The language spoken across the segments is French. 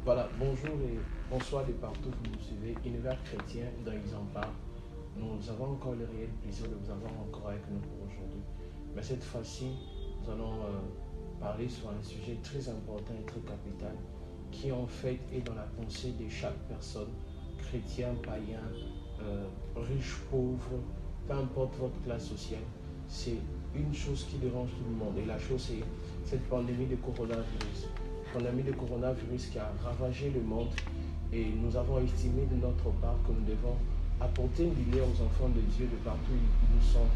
Voilà, bonjour et bonsoir de partout que vous nous suivez. Univers chrétien, dans ils en parlent. Nous avons encore le réel plaisir de vous avoir encore avec nous pour aujourd'hui. Mais cette fois-ci, nous allons parler sur un sujet très important et très capital qui en fait est dans la pensée de chaque personne, chrétien, païen, riche, pauvre, peu importe votre classe sociale. C'est une chose qui dérange tout le monde et la chose c'est cette pandémie de coronavirus. Pandémie de coronavirus qui a ravagé le monde et nous avons estimé de notre part que nous devons apporter une lumière aux enfants de Dieu de partout où ils nous sont,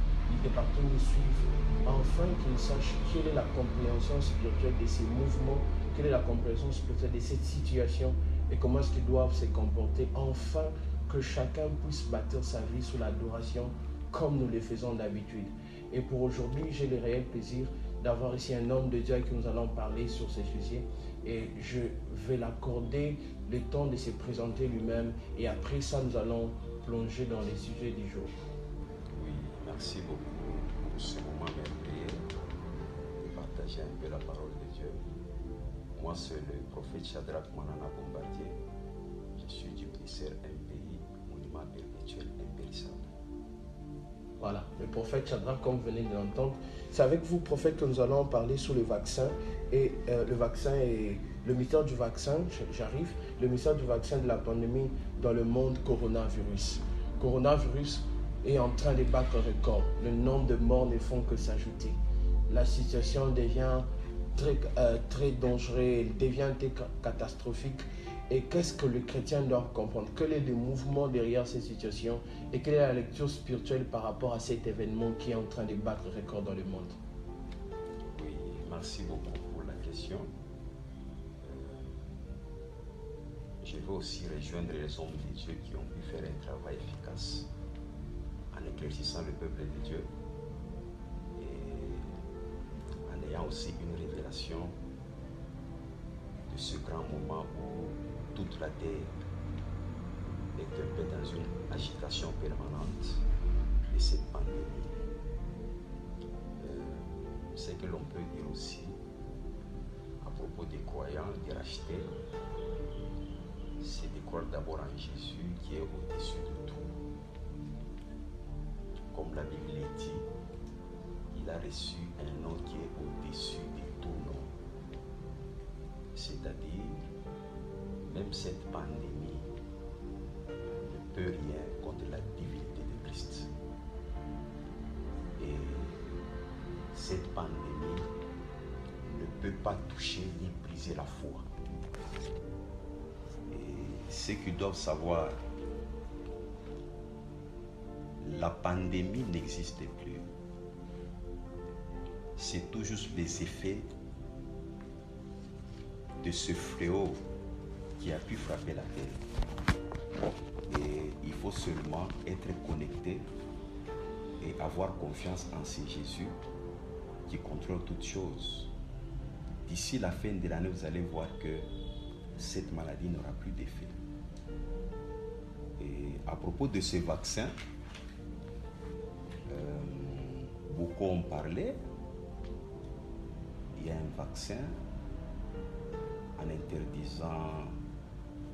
de partout où ils nous suivent, afin qu'ils sachent quelle est la compréhension spirituelle de ces mouvements, quelle est la compréhension spirituelle de cette situation et comment est-ce qu'ils doivent se comporter, afin que chacun puisse bâtir sa vie sous l'adoration comme nous le faisons d'habitude. Et pour aujourd'hui, j'ai le réel plaisir d'avoir ici un homme de Dieu avec qui nous allons parler sur ces sujets. Et je vais l'accorder le temps de se présenter lui-même. Et après ça, nous allons plonger dans les sujets du jour. Oui, merci beaucoup pour ce moment merveilleux de partager un peu la parole de Dieu. Moi, c'est le prophète Shadrach Manana Bombardier. Je suis du ministère MPI, Monument Perpétuel Impérissable. Voilà, le prophète Shadrach, comme vous venez de l'entendre. C'est avec vous, prophète, que nous allons parler sur le vaccin. Et le vaccin et le mystère du vaccin, j'arrive, le mystère du vaccin de la pandémie dans le monde coronavirus. Coronavirus est en train de battre un record. Le nombre de morts ne font que s'ajouter. La situation devient très dangereuse, devient catastrophique. Et qu'est-ce que le chrétien doit comprendre? Quel est le mouvement derrière cette situation? Et quelle est la lecture spirituelle par rapport à cet événement qui est en train de battre le record dans le monde? Oui, merci beaucoup pour la question. Je veux aussi rejoindre les hommes de Dieu qui ont pu faire un travail efficace en éclaircissant le peuple de Dieu et en ayant aussi une révélation de ce grand moment où toute la terre est un peu dans une agitation permanente de cette pandémie. Ce que l'on peut dire aussi à propos des croyants, des rachetés, c'est de croire d'abord en Jésus qui est au-dessus de tout. Comme la Bible dit, il a reçu un nom qui est au-dessus de tout nom. C'est-à-dire, même cette pandémie ne peut rien contre la divinité de Christ. Et cette pandémie ne peut pas toucher ni briser la foi. Et ceux qui doivent savoir, la pandémie n'existe plus. C'est tout juste les effets de ce fléau qui a pu frapper la terre. Et il faut seulement être connecté et avoir confiance en ce Jésus qui contrôle toutes choses. D'ici la fin de l'année, vous allez voir que cette maladie n'aura plus d'effet. Et à propos de ce vaccin, beaucoup ont parlé. Il y a un vaccin en interdisant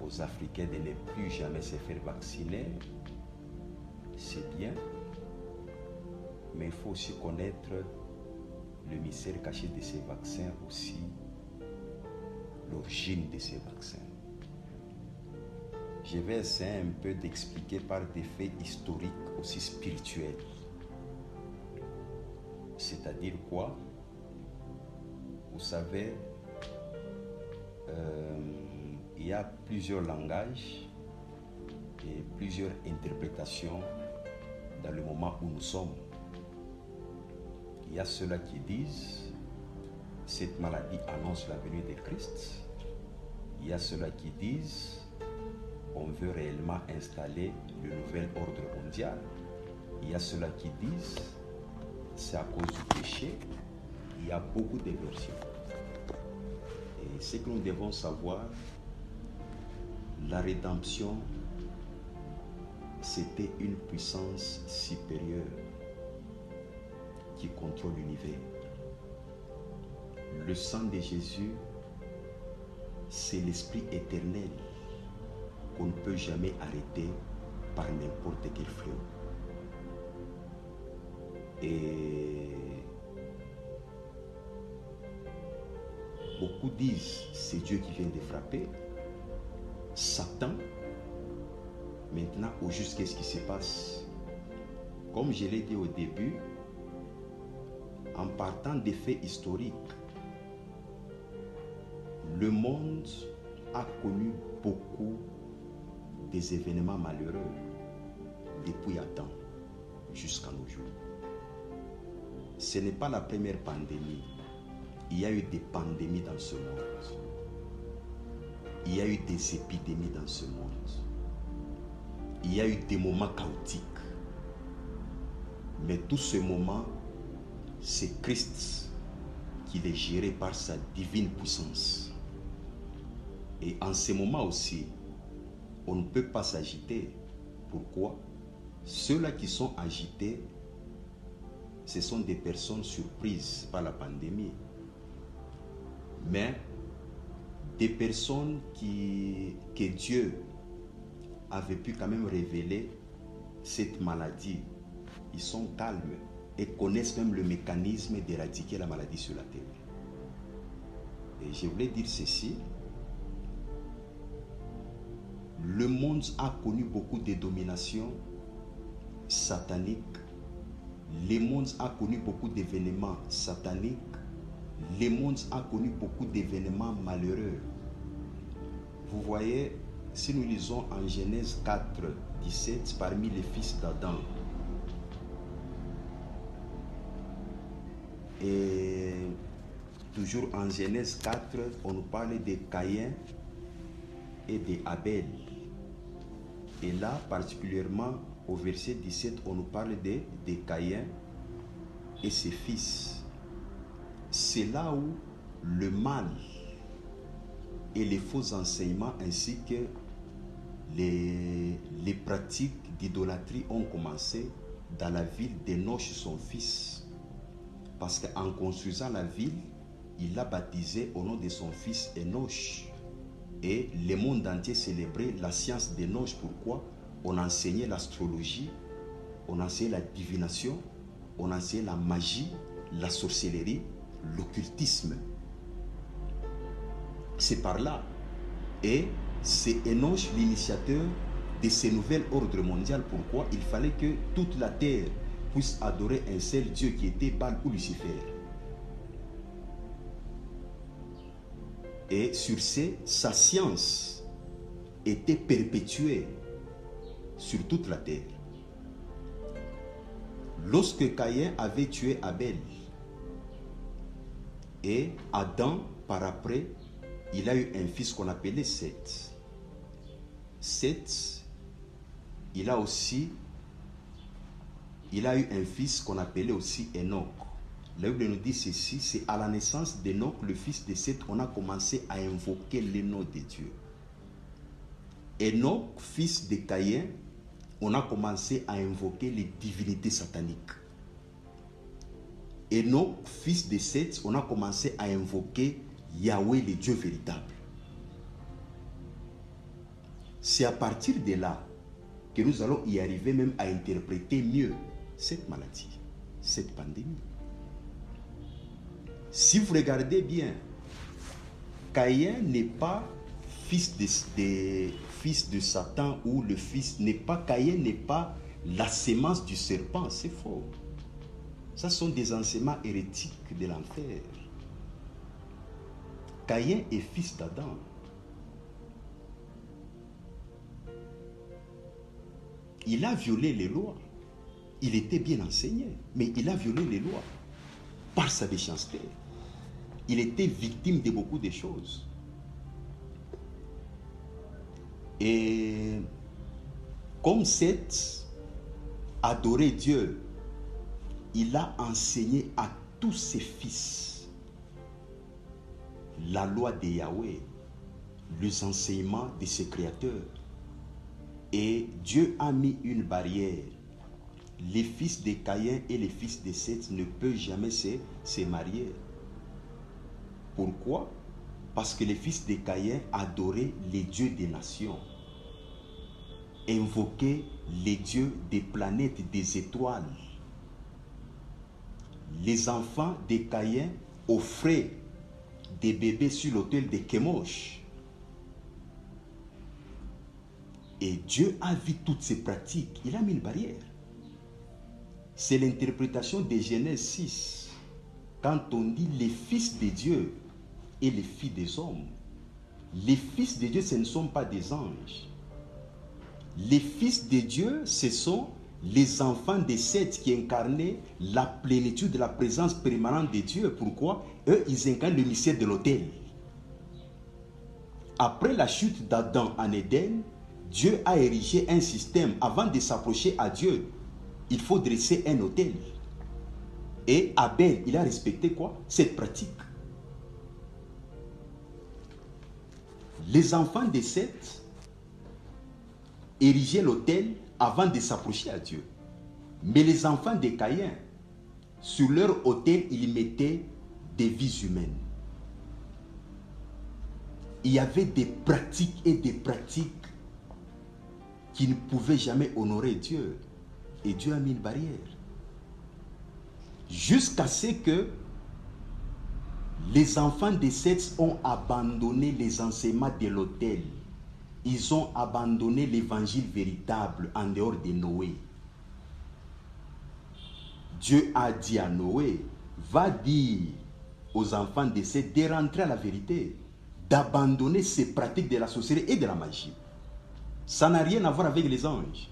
aux Africains de ne plus jamais se faire vacciner. C'est bien, mais il faut aussi connaître le mystère caché de ces vaccins, aussi l'origine de ces vaccins. Je vais essayer un peu d'expliquer par des faits historiques aussi spirituels. C'est-à-dire quoi? Vous savez, il y a plusieurs langages et plusieurs interprétations dans le moment où nous sommes. Il y a ceux-là qui disent cette maladie annonce la venue de Christ. Il y a ceux-là qui disent on veut réellement installer le nouvel ordre mondial. Il y a ceux-là qui disent c'est à cause du péché. Il y a beaucoup de versions. Et ce que nous devons savoir, la rédemption, c'était une puissance supérieure qui contrôle l'univers. Le sang de Jésus c'est l'esprit éternel qu'on ne peut jamais arrêter par n'importe quel fléau. Et beaucoup disent c'est Dieu qui vient de frapper. Satan, maintenant au juste, qu'est-ce qui se passe? Comme je l'ai dit au début, en partant des faits historiques, le monde a connu beaucoup des événements malheureux depuis Adam jusqu'à nos jours. Ce n'est pas la première pandémie. Il y a eu des pandémies dans ce monde. Il y a eu des épidémies dans ce monde. Il y a eu des moments chaotiques. Mais tous ces moments, c'est Christ qui les gérait par sa divine puissance. Et en ces moments aussi, on ne peut pas s'agiter. Pourquoi? Ceux-là qui sont agités, ce sont des personnes surprises par la pandémie. Mais des personnes que Dieu avait pu quand même révéler cette maladie, ils sont calmes et connaissent même le mécanisme d'éradiquer la maladie sur la terre. Et je voulais dire ceci. Le monde a connu beaucoup de dominations sataniques. Le monde a connu beaucoup d'événements sataniques. Le monde a connu beaucoup d'événements malheureux. Vous voyez, si nous lisons en Genèse 4, 17, parmi les fils d'Adam, et toujours en Genèse 4, on nous parle de Caïn et d'Abel. Et là, particulièrement au verset 17, on nous parle de Caïn et ses fils. C'est là où le mal et les faux enseignements ainsi que les pratiques d'idolâtrie ont commencé dans la ville d'Enoch, son fils. Parce qu'en construisant la ville, il l'a baptisé au nom de son fils Enoch. Et le monde entier célébrait la science d'Enoch. Pourquoi? On enseignait l'astrologie, on enseignait la divination, on enseignait la magie, la sorcellerie, l'occultisme. C'est par là. Et c'est Enoch l'initiateur de ce nouvel ordre mondial. Pourquoi? Il fallait que toute la terre puisse adorer un seul Dieu qui était Baal ou Lucifer. Et sur ce, sa science était perpétuée sur toute la terre. Lorsque Caïn avait tué Abel, et Adam, par après, il a eu un fils qu'on appelait Seth. Seth, il a eu un fils qu'on appelait aussi Enoch. La Bible nous dit ceci, c'est à la naissance d'Enoch, le fils de Seth, on a commencé à invoquer le nom de Dieu. Enoch, fils de Caïn, on a commencé à invoquer les divinités sataniques. Enoch, fils de Seth, on a commencé à invoquer Yahweh, le Dieu véritable. C'est à partir de là que nous allons y arriver même à interpréter mieux cette maladie, cette pandémie. Si vous regardez bien, Caïn n'est pas fils de Satan, ou le fils n'est pas, Caïn n'est pas la sémence du serpent, c'est faux. Ça sont des enseignements hérétiques de l'enfer. Caïn est fils d'Adam. Il a violé les lois. Il était bien enseigné, mais il a violé les lois par sa méchanceté. Il était victime de beaucoup de choses. Et comme Seth adorait Dieu, il a enseigné à tous ses fils la loi de Yahweh, les enseignements de ses créateurs. Et Dieu a mis une barrière. Les fils de Caïn et les fils de Seth ne peuvent jamais se marier. Pourquoi? Parce que les fils de Caïn adoraient les dieux des nations, invoquaient les dieux des planètes, des étoiles. Les enfants de Caïn offraient des bébés sur l'autel de Chemosh. Et Dieu a vu toutes ces pratiques. Il a mis une barrière. C'est l'interprétation de Genèse 6. Quand on dit les fils de Dieu et les filles des hommes. Les fils de Dieu, ce ne sont pas des anges. Les fils de Dieu, ce sont les enfants de Seth qui incarnaient la plénitude de la présence permanente de Dieu. Pourquoi? Eux, ils incarnent le mystère de l'autel. Après la chute d'Adam en Éden, Dieu a érigé un système. Avant de s'approcher à Dieu, il faut dresser un autel. Et Abel, il a respecté quoi? Cette pratique. Les enfants de Seth érigeaient l'autel avant de s'approcher à Dieu. Mais les enfants de Caïn, sur leur autel, ils mettaient des vies humaines. Il y avait des pratiques et des pratiques qui ne pouvaient jamais honorer Dieu. Et Dieu a mis une barrière. Jusqu'à ce que les enfants de Seth ont abandonné les enseignements de l'autel. Ils ont abandonné l'évangile véritable en dehors de Noé. Dieu a dit à Noé, va dire aux enfants de Seth de rentrer à la vérité, d'abandonner ces pratiques de la sorcellerie et de la magie. Ça n'a rien à voir avec les anges.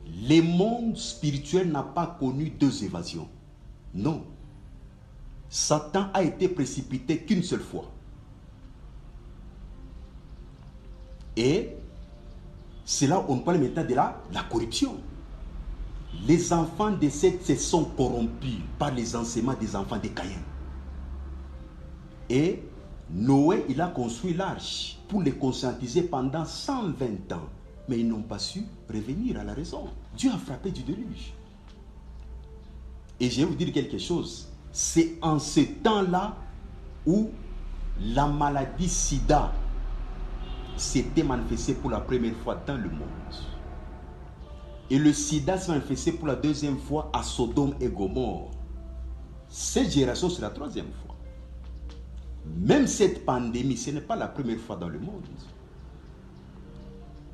Le monde spirituel n'a pas connu deux évasions. Non. Satan a été précipité qu'une seule fois. Et c'est là où on parle maintenant de la corruption. Les enfants de Seth se sont corrompus par les enseignements des enfants de Caïn. Et Noé, il a construit l'arche pour les conscientiser pendant 120 ans. Mais ils n'ont pas su revenir à la raison. Dieu a frappé du déluge. Et je vais vous dire quelque chose. C'est en ce temps-là où la maladie sida s'était manifestée pour la première fois dans le monde. Et le sida s'est manifesté pour la deuxième fois à Sodome et Gomorrhe. Cette génération, c'est la troisième fois. Même cette pandémie, ce n'est pas la première fois dans le monde.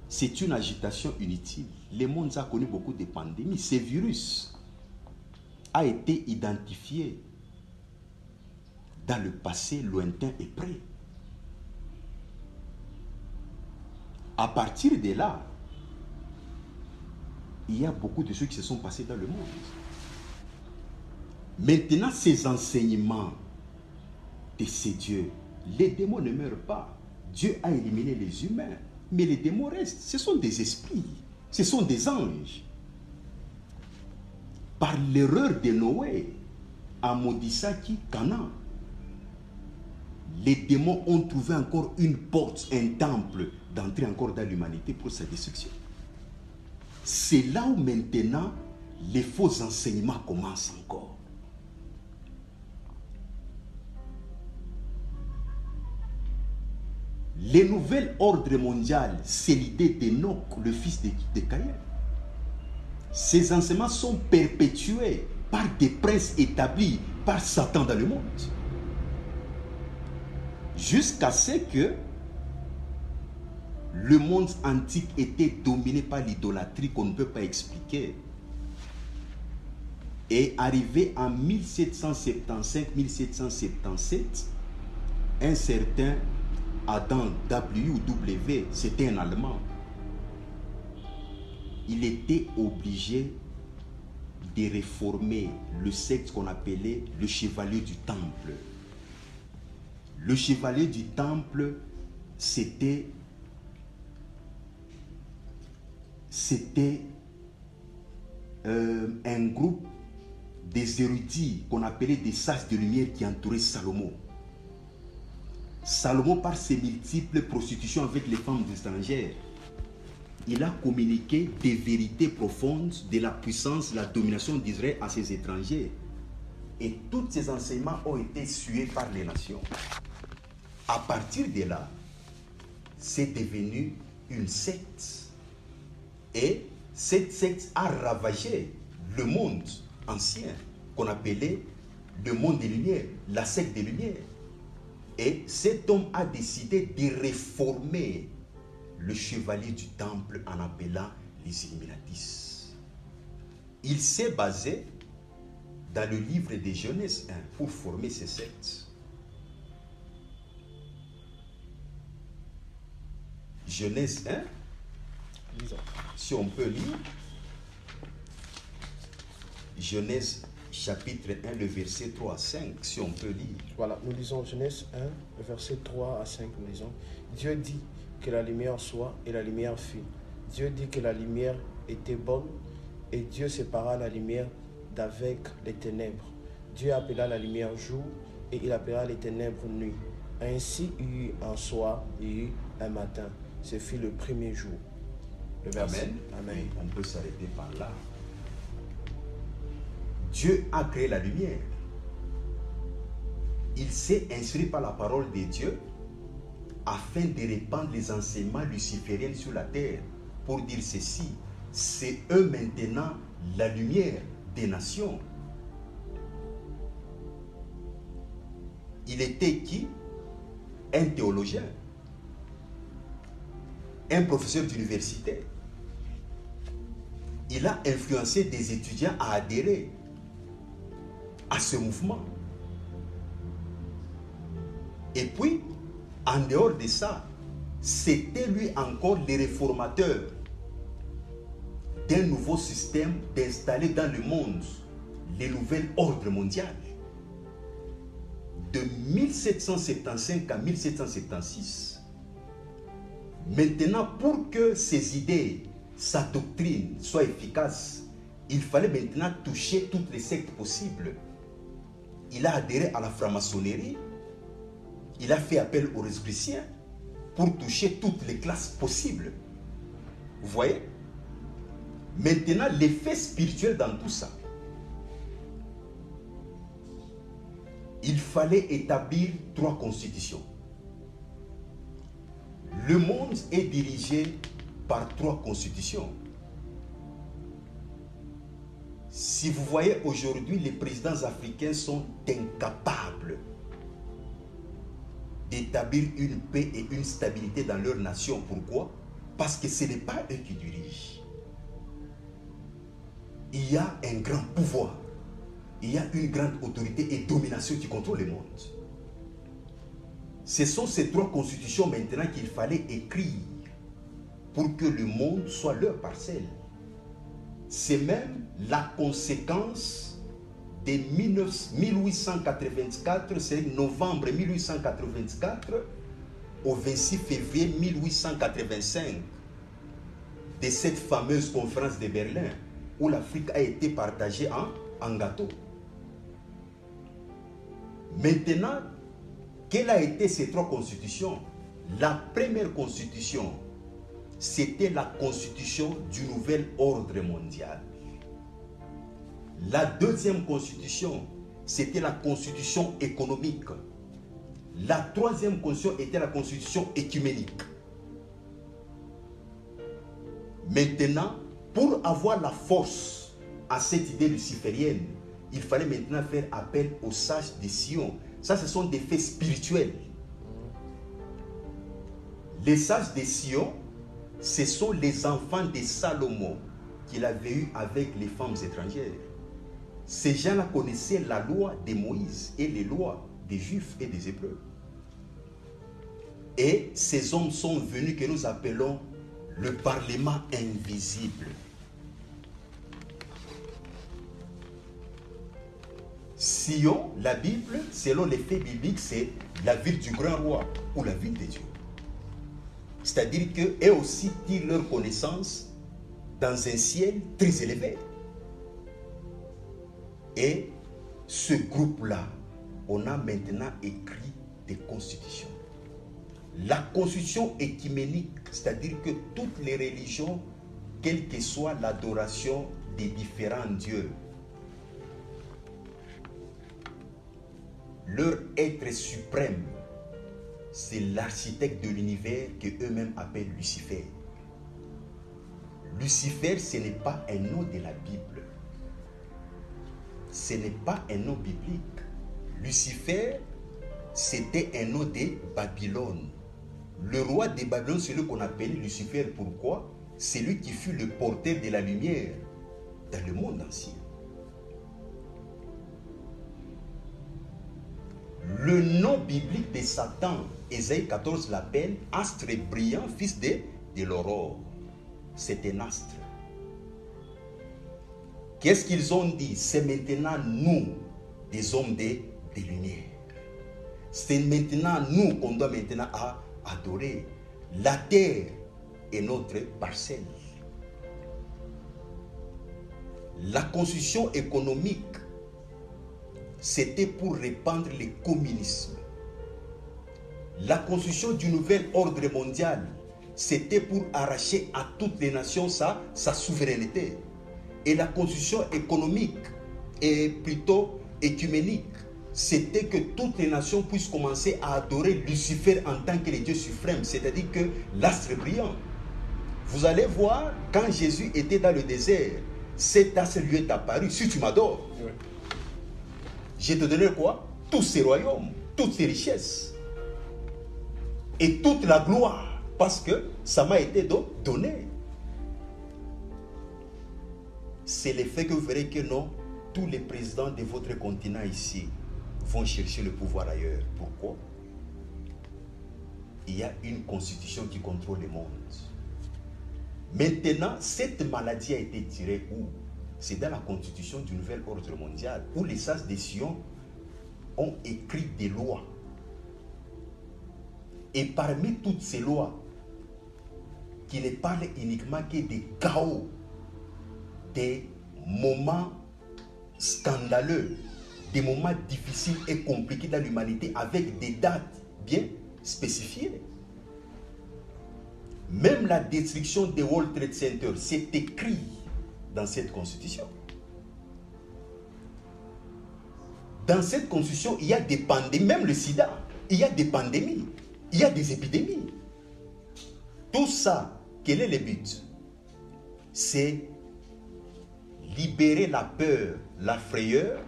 C'est une agitation inutile. Le monde a connu beaucoup de pandémies. Ce virus a été identifié dans le passé lointain et près. À partir de là, il y a beaucoup de choses qui se sont passées dans le monde. Maintenant, ces enseignements de ces dieux, les démons ne meurent pas. Dieu a éliminé les humains. Mais les démons restent. Ce sont des esprits. Ce sont des anges. Par l'erreur de Noé, à Maudissaki, Canaan, les démons ont trouvé encore une porte, un temple, d'entrer encore dans l'humanité pour sa destruction. C'est là où maintenant les faux enseignements commencent encore. Le nouvel ordre mondial, c'est l'idée d'Enoch, le fils de Caïn. Ces enseignements sont perpétués par des princes établis par Satan dans le monde. Jusqu'à ce que le monde antique était dominé par l'idolâtrie qu'on ne peut pas expliquer. Et arrivé en 1775-1777, un certain Adam W. C'était un Allemand. Il était obligé de réformer le secte qu'on appelait le chevalier du temple. Le chevalier du temple, c'était un groupe des érudits qu'on appelait des sages de lumière qui entouraient Salomon. Salomon, par ses multiples prostitutions avec les femmes étrangères, il a communiqué des vérités profondes de la puissance, la domination d'Israël à ses étrangers. Et tous ces enseignements ont été sués par les nations. à partir de là, c'est devenu une secte. Et cette secte a ravagé le monde ancien, qu'on appelait le monde des Lumières, la secte des Lumières. Et cet homme a décidé de réformer le chevalier du temple en appelant les Illuminatis. Il s'est basé dans le livre de Genèse 1 pour former ces sectes. Genèse 1, Lisons. si on peut lire, Genèse chapitre 1, le verset 3 à 5, si on peut lire. Voilà, nous lisons Genèse 1, le verset 3 à 5, nous lisons. Dieu dit que la lumière soit, et la lumière fut. Dieu dit que la lumière était bonne, et Dieu sépara la lumière d'avec les ténèbres. Dieu appela la lumière jour, et il appela les ténèbres nuit. Ainsi il y eut un soir, et il y eut un matin. Ce fut le premier jour. Le verset. Amen. Amen. Oui, on peut s'arrêter par là. Dieu a créé la lumière. Il s'est inspiré par la parole de Dieu afin de répandre les enseignements lucifériens sur la terre pour dire ceci: c'est eux maintenant la lumière des nations. Il était qui? Un théologien, un professeur d'université. Il a influencé des étudiants à adhérer à ce mouvement. Et puis, en dehors de ça, c'était lui encore le réformateur d'un nouveau système d'installer dans le monde les nouvelles ordres mondiales. De 1775 à 1776. Maintenant, pour que ces idées, sa doctrine soit efficace, il fallait maintenant toucher toutes les sectes possibles. Il a adhéré à la franc-maçonnerie, il a fait appel aux Rosicruciens pour toucher toutes les classes possibles. Vous voyez? Maintenant, l'effet spirituel dans tout ça, il fallait établir 3 constitutions. Le monde est dirigé par 3 constitutions. Si vous voyez aujourd'hui, les présidents africains sont incapables d'établir une paix et une stabilité dans leur nation. Pourquoi? Parce que ce n'est pas eux qui dirigent. Il y a un grand pouvoir, il y a une grande autorité et domination qui contrôle le monde. Ce sont ces 3 constitutions maintenant qu'il fallait écrire pour que le monde soit leur parcelle. C'est même la conséquence de 1884, c'est novembre 1884 au 26 février 1885, de cette fameuse conférence de Berlin où l'Afrique a été partagée en gâteaux. Maintenant, quelles a été ces 3 constitutions? La première constitution, c'était la constitution du nouvel ordre mondial. La deuxième constitution, c'était la constitution économique. La troisième constitution était la constitution écuménique. Maintenant, pour avoir la force à cette idée luciférienne, il fallait maintenant faire appel aux sages de Sion. Ça, ce sont des faits spirituels. Les sages de Sion, ce sont les enfants de Salomon qu'il avait eu avec les femmes étrangères. Ces gens-là connaissaient la loi de Moïse et les lois des Juifs et des Hébreux. Et ces hommes sont venus que nous appelons le Parlement invisible. Sion, la Bible, selon les faits bibliques, c'est la ville du grand roi ou la ville de Dieu. C'est-à-dire qu'eux aussi tirent leur connaissance dans un ciel très élevé. Et ce groupe-là, on a maintenant écrit des constitutions. La constitution écuménique, c'est-à-dire que toutes les religions, quelle que soit l'adoration des différents dieux, leur être suprême, c'est l'architecte de l'univers qu'eux-mêmes appellent Lucifer. Lucifer, ce n'est pas un nom de la Bible. Ce n'est pas un nom biblique. Lucifer, c'était un nom de Babylone. Le roi de Babylone, c'est lui qu'on appelait Lucifer. Pourquoi? C'est lui qui fut le porteur de la lumière dans le monde ancien. Le nom biblique de Satan, Ésaïe 14 l'appelle astre brillant, fils de l'aurore. C'est un astre. Qu'est-ce qu'ils ont dit? C'est maintenant nous, des hommes de lumière. C'est maintenant nous qu'on doit maintenant adorer. La terre est notre parcelle. La constitution économique, c'était pour répandre le communisme. La constitution du nouvel ordre mondial, c'était pour arracher à toutes les nations sa souveraineté. Et la constitution économique et plutôt écuménique, c'était que toutes les nations puissent commencer à adorer Lucifer en tant que le Dieu suprême, c'est-à-dire que l'astre brillant. Vous allez voir, quand Jésus était dans le désert, cet astre lui est apparu. Si tu m'adores, oui, je te donnerai quoi? Tous ces royaumes, toutes ces richesses et toute la gloire, parce que ça m'a été donné. C'est le fait que vous verrez que non, tous les présidents de votre continent ici vont chercher le pouvoir ailleurs. Pourquoi? Il y a une constitution qui contrôle le monde. Maintenant, cette maladie a été tirée où? C'est dans la constitution du nouvel ordre mondial, où les sages des Sion ont écrit des lois. Et parmi toutes ces lois, qui ne parlent uniquement que des chaos, des moments scandaleux, des moments difficiles et compliqués dans l'humanité, avec des dates bien spécifiées. Même la destruction des World Trade Center, c'est écrit dans cette constitution. Dans cette constitution, il y a des pandémies, même le sida, il y a des pandémies, il y a des épidémies. Tout ça, quel est le but? C'est libérer la peur, la frayeur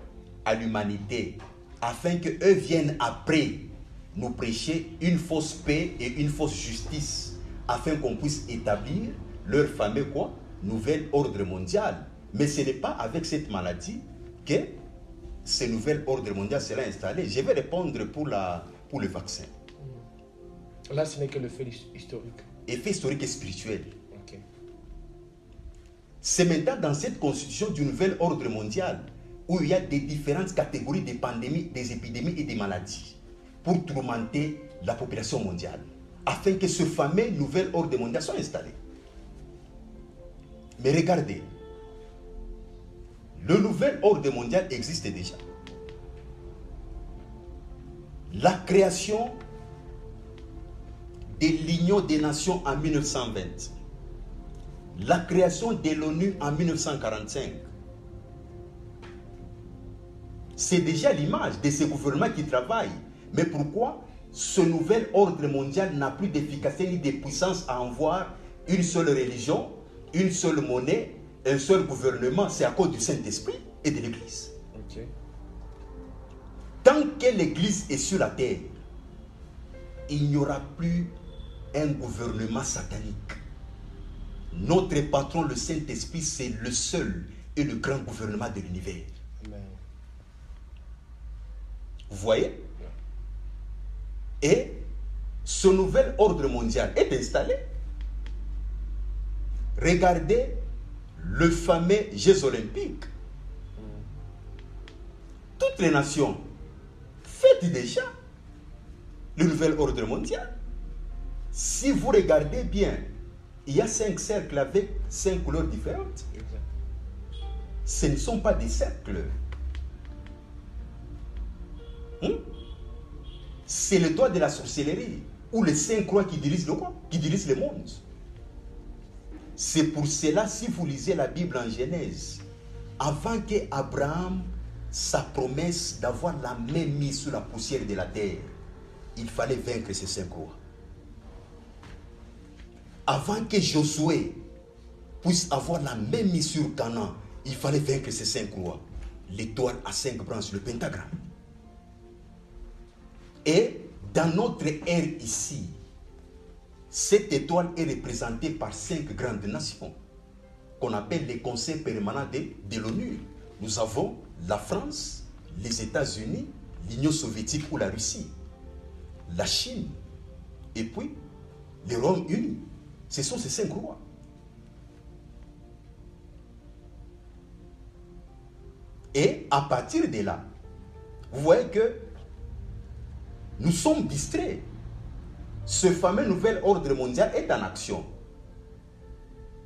à l'humanité, afin qu'eux viennent après nous prêcher une fausse paix et une fausse justice, afin qu'on puisse établir leur fameux quoi? Nouvel ordre mondial. Mais ce n'est pas avec cette maladie que ce nouvel ordre mondial sera installé. Je vais répondre pour le vaccin. Là, ce n'est que le fait historique. Effet historique et spirituel. Okay. C'est maintenant dans cette constitution du nouvel ordre mondial où il y a des différentes catégories de pandémies, des épidémies et des maladies pour tourmenter la population mondiale, afin que ce fameux nouvel ordre mondial soit installé. Mais regardez, le nouvel ordre mondial existe déjà. La création de l'Union des Nations en 1920, la création de l'ONU en 1945, c'est déjà l'image de ces gouvernements qui travaillent. Mais pourquoi ce nouvel ordre mondial n'a plus d'efficacité ni de puissance à avoir une seule religion, une seule monnaie, un seul gouvernement? C'est à cause du Saint-Esprit et de l'Église. Okay. Tant que l'Église est sur la terre, il n'y aura plus un gouvernement satanique. Notre patron, le Saint-Esprit, c'est le seul et le grand gouvernement de l'univers. Amen. Vous voyez? Et ce nouvel ordre mondial est installé. Regardez le fameux Jeux olympiques. Toutes les nations fêtent déjà le nouvel ordre mondial. Si vous regardez bien, il y a 5 cercles avec 5 couleurs différentes. Exact. Ce ne sont pas des cercles. C'est le doigt de la sorcellerie ou les 5 croix qui dirigent le quoi? Qui dirigent le monde. C'est pour cela, si vous lisez la Bible en Genèse, avant qu'Abraham, sa promesse d'avoir la main mise sur la poussière de la terre, il fallait vaincre ces 5 rois. Avant que Josué puisse avoir la même mise sur Canaan, il fallait vaincre ces 5 rois. L'étoile à 5 branches, le pentagramme. Et dans notre ère ici, cette étoile est représentée par 5 grandes nations qu'on appelle les conseils permanents de l'ONU. Nous avons la France, les États-Unis, l'Union soviétique ou la Russie, la Chine et puis le Royaume-Uni. Ce sont ces 5 rois. Et à partir de là, vous voyez que nous sommes distraits. Ce fameux nouvel ordre mondial est en action,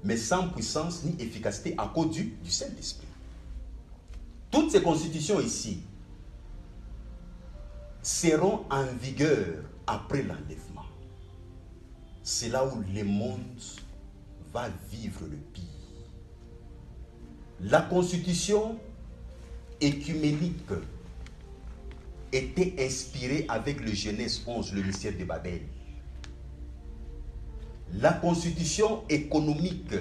mais sans puissance ni efficacité à cause du Saint-Esprit. Toutes ces constitutions ici seront en vigueur après l'enlèvement. C'est là où le monde va vivre le pire. La constitution écuménique était inspirée avec le Genèse 11, le mystère de Babel. La constitution économique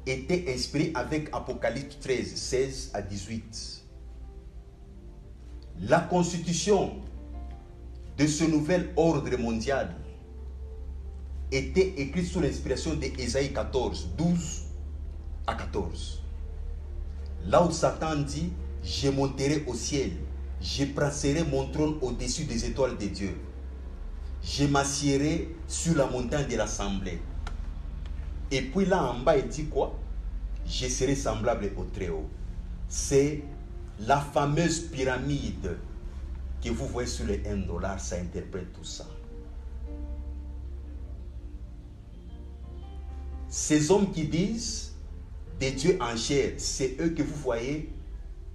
était inspirée avec Apocalypse 13, 16 à 18. La constitution de ce nouvel ordre mondial était écrite sous l'inspiration d'Ésaïe 14, 12 à 14. Là où Satan dit, je monterai au ciel, je placerai mon trône au-dessus des étoiles de Dieu. Je m'assiérai sur la montagne de l'assemblée. Et puis là en bas, il dit quoi? Je serai semblable au Très-Haut. C'est la fameuse pyramide que vous voyez sur les $1, ça interprète tout ça. Ces hommes qui disent des dieux en chair, c'est eux que vous voyez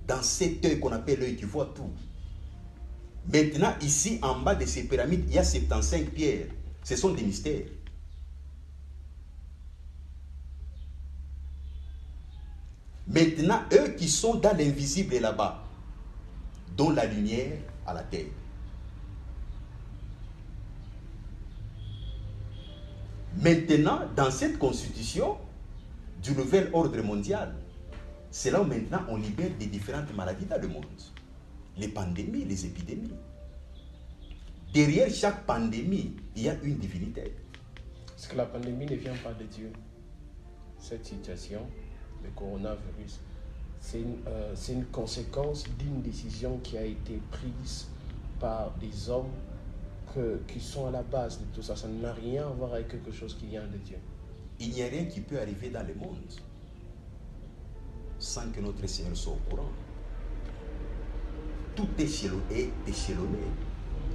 dans cet œil qu'on appelle l'œil qui voit tout. Maintenant, ici, en bas de ces pyramides, il y a 75 pierres. Ce sont des mystères. Maintenant, eux qui sont dans l'invisible là-bas, donnent la lumière à la terre. Maintenant, dans cette constitution du nouvel ordre mondial, c'est là où maintenant on libère des différentes maladies dans le monde. Les pandémies, les épidémies. Derrière chaque pandémie, il y a une divinité. Est-ce que la pandémie ne vient pas de Dieu? Cette situation, le coronavirus, c'est une conséquence d'une décision qui a été prise par des hommes qui sont à la base de tout ça. Ça n'a rien à voir avec quelque chose qui vient de Dieu. Il n'y a rien qui peut arriver dans le monde sans que notre Seigneur soit au courant. Tout est échelonné.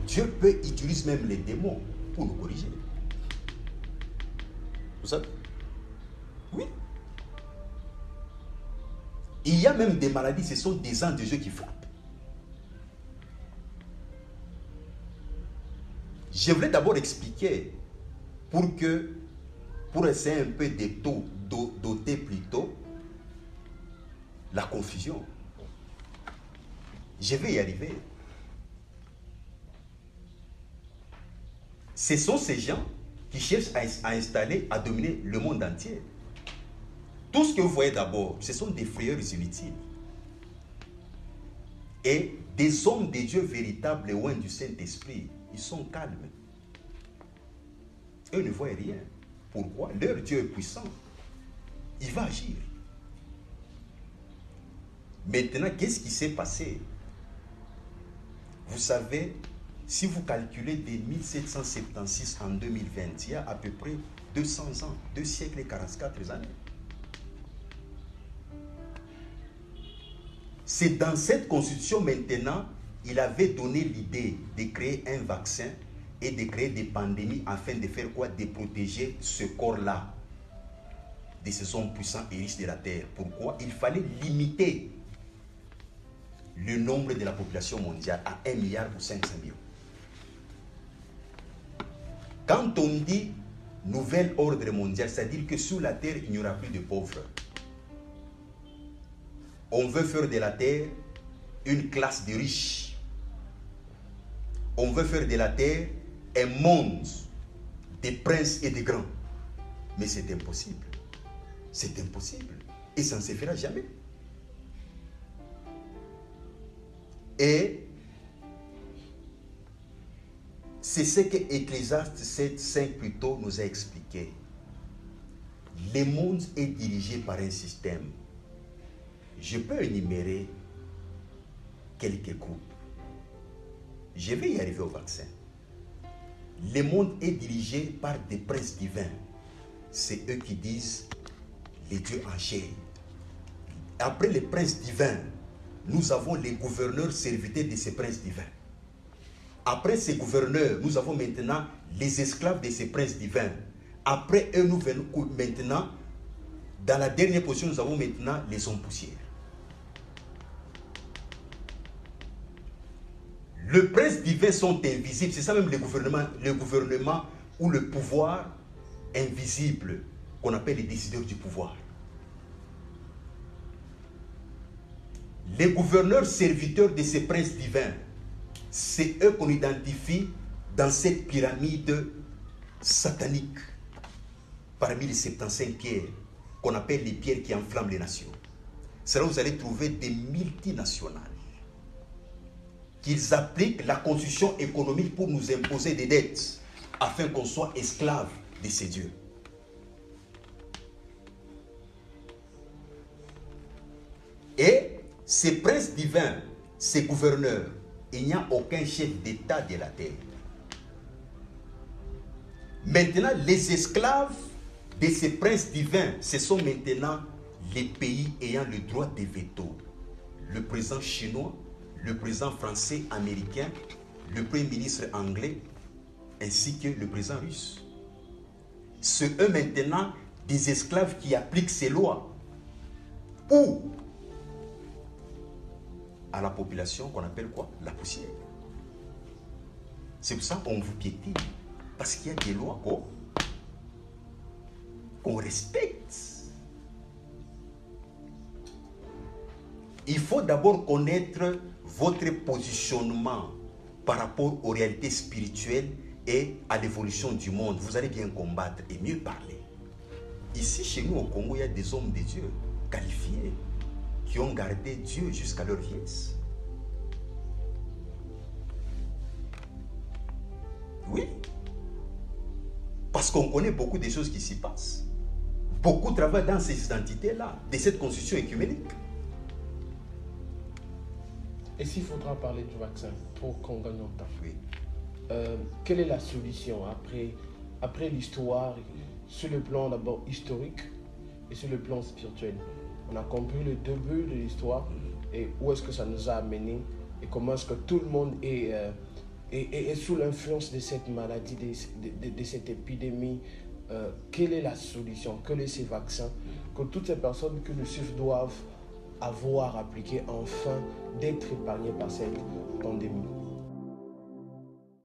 Dieu peut utiliser même les démons pour nous corriger. Vous savez? Oui. Il y a même des maladies, ce sont des anges de Dieu qui frappent. Je voulais d'abord expliquer pour essayer un peu de doter plutôt la confusion. Je vais y arriver. Ce sont ces gens qui cherchent à installer, à dominer le monde entier. Tout ce que vous voyez d'abord, ce sont des frayeurs inutiles. Et des hommes de Dieu véritables, loin du Saint-Esprit, ils sont calmes. Eux ne voient rien. Pourquoi? Leur Dieu est puissant. Il va agir. Maintenant, qu'est-ce qui s'est passé? Vous savez, si vous calculez de 1776 en 2020, il y a à peu près 200 ans, 2 siècles et 44 années. C'est dans cette constitution maintenant, il avait donné l'idée de créer un vaccin et de créer des pandémies afin de faire quoi? De protéger ce corps-là de ces hommes puissants et riches de la terre. Pourquoi? Il fallait limiter le nombre de la population mondiale à 1 milliard ou 500 millions. Quand on dit nouvel ordre mondial, c'est-à-dire que sur la terre, il n'y aura plus de pauvres. On veut faire de la terre une classe de riches. on veut faire de la terre un monde des princes et des grands. Mais c'est impossible. C'est impossible. Et ça ne se fera jamais. Et c'est ce que Ecclésiaste 7:5 plutôt nous a expliqué. Le monde est dirigé par un système. Je peux énumérer quelques groupes. Je vais y arriver au vaccin. Le monde est dirigé par des princes divins. C'est eux qui disent les dieux en chair. Après les princes divins, nous avons les gouverneurs serviteurs de ces princes divins. Après ces gouverneurs, nous avons maintenant les esclaves de ces princes divins. Après eux, nous venons maintenant, dans la dernière position, nous avons maintenant les hommes poussières. Les princes divins sont invisibles. C'est ça même le gouvernement ou le pouvoir invisible qu'on appelle les décideurs du pouvoir. Les gouverneurs serviteurs de ces princes divins, c'est eux qu'on identifie dans cette pyramide satanique, parmi les 75 pierres, qu'on appelle les pierres qui enflamment les nations. C'est là où vous allez trouver des multinationales, qu'ils appliquent la constitution économique pour nous imposer des dettes, afin qu'on soit esclaves de ces dieux. Et ces princes divins, ces gouverneurs, il n'y a aucun chef d'État de la terre. Maintenant, les esclaves de ces princes divins, ce sont maintenant les pays ayant le droit de veto. Le président chinois, le président français, américain, le premier ministre anglais, ainsi que le président russe. C'est eux maintenant des esclaves qui appliquent ces lois. Ou à la population qu'on appelle quoi? La poussière. C'est pour ça qu'on vous piétine. Parce qu'il y a des lois qu'on respecte. Il faut d'abord connaître votre positionnement par rapport aux réalités spirituelles et à l'évolution du monde. Vous allez bien combattre et mieux parler. Ici, chez nous au Congo, il y a des hommes de Dieu qualifiés qui ont gardé Dieu jusqu'à leur vieillesse. Oui. Parce qu'on connaît beaucoup des choses qui s'y passent. Beaucoup travaillent dans ces identités-là, de cette constitution écuménique. Et s'il faudra parler du vaccin pour qu'on gagne en temps, oui. Quelle est la solution après l'histoire, sur le plan d'abord historique et sur le plan spirituel? On a compris le début de l'histoire et où est-ce que ça nous a amené et comment est-ce que tout le monde est sous l'influence de cette maladie, de cette épidémie. Quelle est la solution? Quels sont ces vaccins que toutes ces personnes que nous suivons doivent avoir appliqué afin d'être épargnées par cette pandémie?